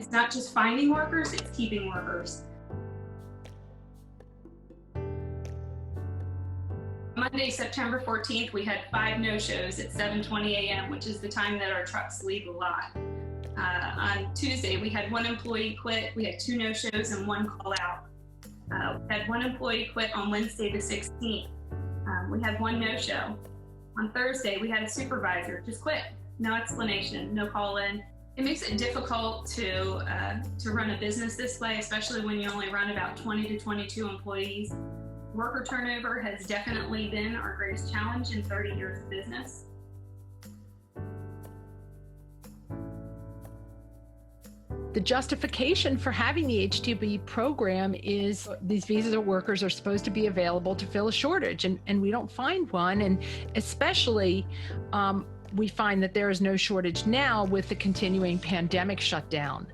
It's not just finding workers, it's keeping workers. Monday, September 14th, we had 5 no-shows at 7:20 a.m., which is the time that our trucks leave the lot. On Tuesday, we had 1 employee quit. We had 2 no-shows and 1 call out. We had 1 employee quit on Wednesday the 16th. We had 1 no-show. On Thursday, we had a supervisor just quit. No explanation, no call in. It makes it difficult to run a business this way, especially when you only run about 20 to 22 employees. Worker turnover has definitely been our greatest challenge in 30 years of business. The justification for having the H-2B program is these visa workers are supposed to be available to fill a shortage, and we don't find one. And especially, we find that there is no shortage now with the continuing pandemic shutdown.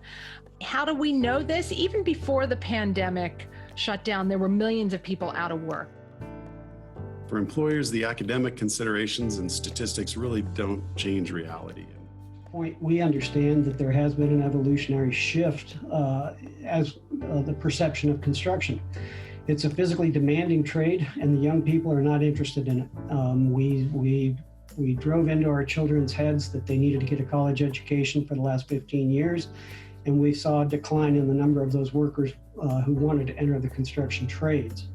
How do we know this? Even before the pandemic shutdown, there were millions of people out of work. For employers, the academic considerations and statistics really don't change reality. We understand that there has been an evolutionary shift as the perception of construction. It's a physically demanding trade, and the young people are not interested in it. We drove into our children's heads that they needed to get a college education for the last 15 years, and we saw a decline in the number of those workers who wanted to enter the construction trades.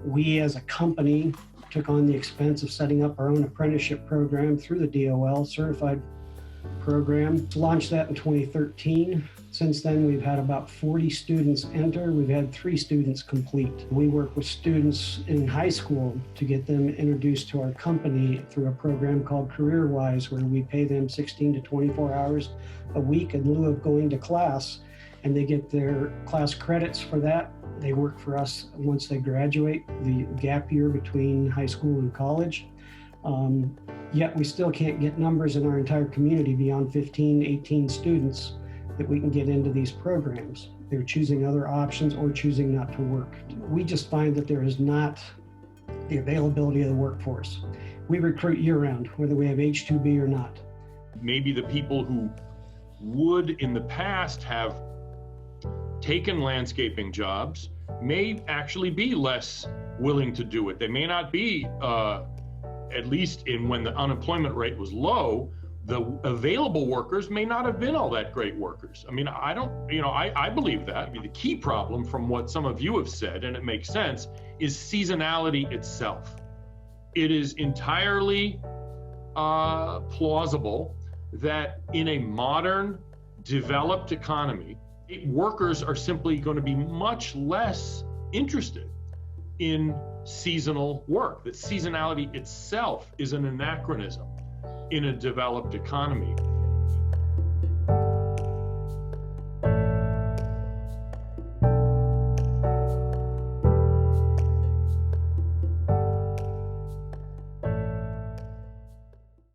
We as a company took on the expense of setting up our own apprenticeship program through the DOL certified program. Launched that in 2013. Since then, we've had about 40 students enter. We've had 3 students complete. We work with students in high school to get them introduced to our company through a program called CareerWise, where we pay them 16 to 24 hours a week in lieu of going to class, and they get their class credits for that. They work for us once they graduate, the gap year between high school and college. Yet we still can't get numbers in our entire community beyond 15, 18 students that we can get into these programs. They're choosing other options or choosing not to work. We just find that there is not the availability of the workforce. We recruit year-round, whether we have H-2B or not. Maybe the people who would in the past have taken landscaping jobs may actually be less willing to do it. They may not be, at least when the unemployment rate was low, the available workers may not have been all that great workers. I mean, I believe that. I mean, the key problem from what some of you have said, and it makes sense, is seasonality itself. It is entirely plausible that in a modern, developed economy, workers are simply going to be much less interested in seasonal work. That seasonality itself is an anachronism in a developed economy.